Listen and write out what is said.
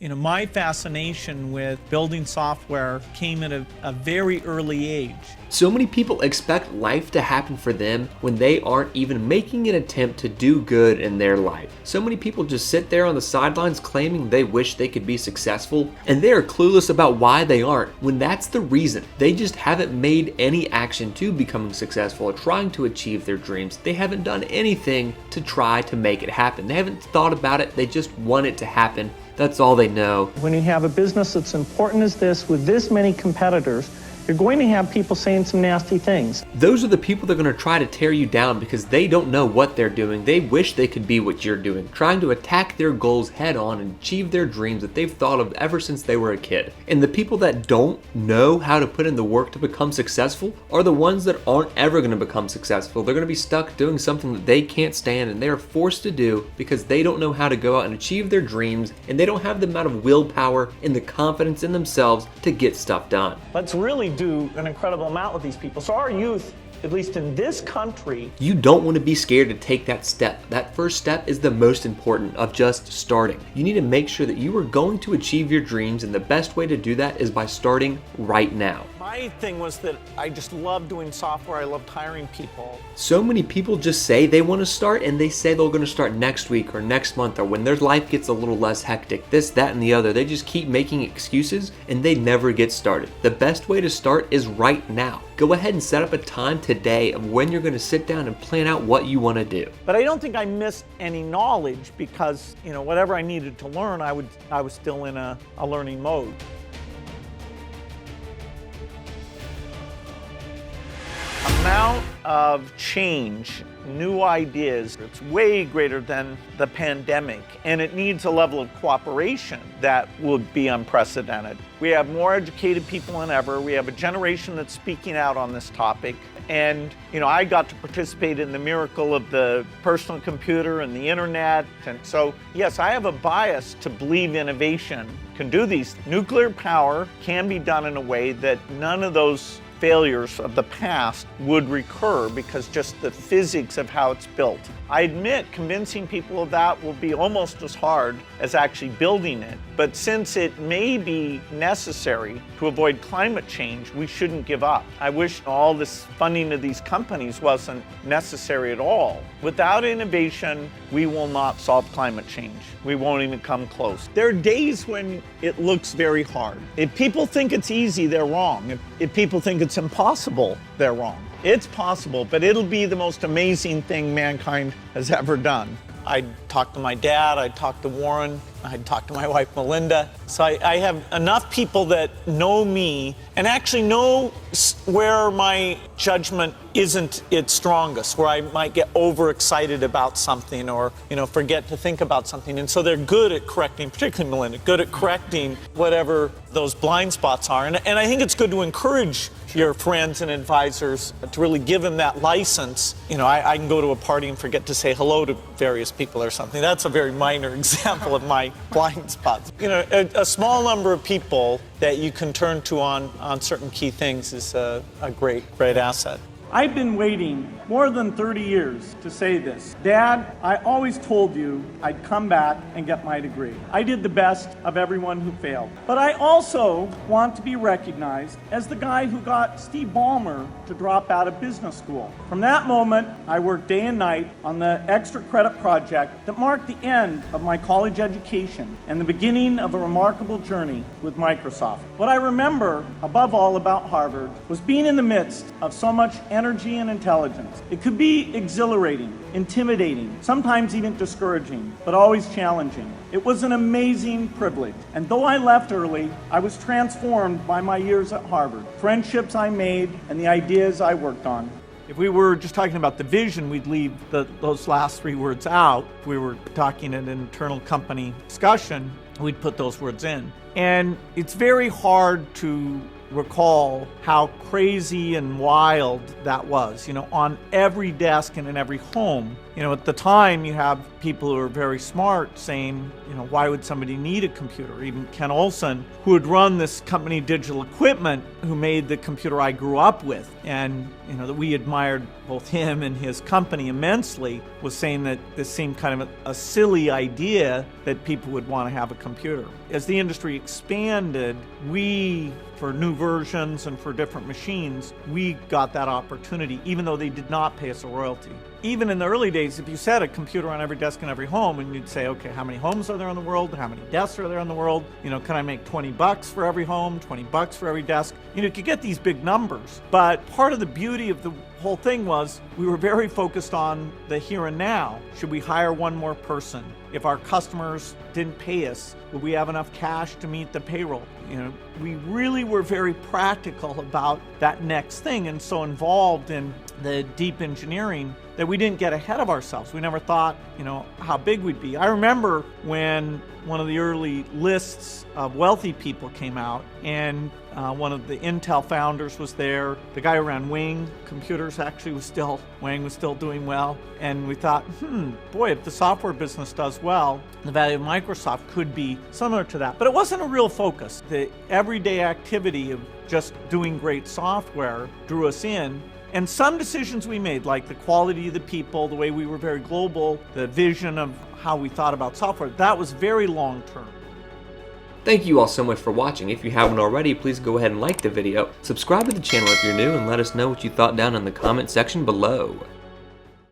My fascination with building software came at a very early age. So many people expect life to happen for them when they aren't even making an attempt to do good in their life. So many people just sit there on the sidelines claiming they wish they could be successful, and they are clueless about why they aren't, when that's the reason. They just haven't made any action to becoming successful or trying to achieve their dreams. They haven't done anything to try to make it happen. They haven't thought about it, they just want it to happen. That's all they know. When you have a business that's important as this with this many competitors, you're going to have people saying some nasty things. Those are the people that are going to try to tear you down because they don't know what they're doing. They wish they could be what you're doing, trying to attack their goals head on and achieve their dreams that they've thought of ever since they were a kid. And the people that don't know how to put in the work to become successful are the ones that aren't ever going to become successful. They're going to be stuck doing something that they can't stand and they're forced to do because they don't know how to go out and achieve their dreams, and they don't have the amount of willpower and the confidence in themselves to get stuff done. Let's really do an incredible amount with these people. So our youth, at least in this country, you don't want to be scared to take that step. That first step is the most important of just starting. You need to make sure that you are going to achieve your dreams, and the best way to do that is by starting right now. my thing was that I just love doing software. I loved hiring people. So many people just say they want to start, and they say they're going to start next week or next month or when their life gets a little less hectic, this, that, and the other. They just keep making excuses and they never get started. The best way to start is right now. Go ahead and set up a time today of when you're going to sit down and plan out what you want to do. But I don't think I missed any knowledge because, whatever I needed to learn, I was still in a learning mode. Amount of change, new ideas, it's way greater than the pandemic, and it needs a level of cooperation that would be unprecedented. We have more educated people than ever. We have a generation that's speaking out on this topic. And, I got to participate in the miracle of the personal computer and the internet. And so, yes, I have a bias to believe innovation can do these. Nuclear power can be done in a way that none of those failures of the past would recur because just the physics of how it's built. I admit convincing people of that will be almost as hard as actually building it. But since it may be necessary to avoid climate change, we shouldn't give up. I wish all this funding of these companies wasn't necessary at all. Without innovation, we will not solve climate change. We won't even come close. There are days when it looks very hard. If people think it's easy, they're wrong. If people think it's impossible, they're wrong. It's possible, but it'll be the most amazing thing mankind has ever done. I'd talk to my dad, I'd talk to Warren, I'd talk to my wife Melinda. So I have enough people that know me and actually know where my judgment isn't its strongest, where I might get overexcited about something or, forget to think about something. And so they're good at correcting, particularly Melinda, good at correcting whatever those blind spots are. And I think it's good to encourage your friends and advisors to really give them that license. I can go to a party and forget to say hello to various people or something. That's a very minor example of my blind spots. A small number of people that you can turn to on certain key things is a great asset. I've been waiting more than 30 years to say this. Dad, I always told you I'd come back and get my degree. I did the best of everyone who failed. But I also want to be recognized as the guy who got Steve Ballmer to drop out of business school. From that moment, I worked day and night on the extra credit project that marked the end of my college education and the beginning of a remarkable journey with Microsoft. What I remember above all about Harvard was being in the midst of so much energy and intelligence. It could be exhilarating, intimidating, sometimes even discouraging, but always challenging. It was an amazing privilege. And though I left early, I was transformed by my years at Harvard, friendships I made, and the ideas I worked on. If we were just talking about the vision, we'd leave those last three words out. If we were talking an internal company discussion, we'd put those words in. And it's very hard to recall how crazy and wild that was. On every desk and in every home, You know, at the time, you have people who are very smart saying, you know, why would somebody need a computer? Even Ken Olsen, who had run this company Digital Equipment, who made the computer I grew up with, and, you know, that we admired both him and his company immensely, was saying that this seemed kind of a silly idea that people would want to have a computer. As the industry expanded, we, for new versions and for different machines, we got that opportunity, even though they did not pay us a royalty. Even in the early days, if you said a computer on every desk in every home, and you'd say, okay, how many homes are there in the world? How many desks are there in the world? You know, can I make $20 for every home, $20 for every desk? You know, you could get these big numbers. But part of the beauty of the whole thing was we were very focused on the here and now. Should we hire one more person? If our customers didn't pay us, would we have enough cash to meet the payroll? You know, we really were very practical about that next thing, and so involved in the deep engineering that we didn't get ahead of ourselves. We never thought, you know, how big we'd be. I remember when one of the early lists of wealthy people came out, and one of the Intel founders was there. The guy who ran Wang Computers actually was still, Wang was still doing well. And we thought, boy, if the software business does well, the value of Microsoft could be similar to that. But it wasn't a real focus. The everyday activity of just doing great software drew us in. And some decisions we made, like the quality of the people, the way we were very global, the vision of how we thought about software, that was very long term. Thank you all so much for watching. If you haven't already, please go ahead and like the video. Subscribe to the channel if you're new, and let us know what you thought down in the comment section below.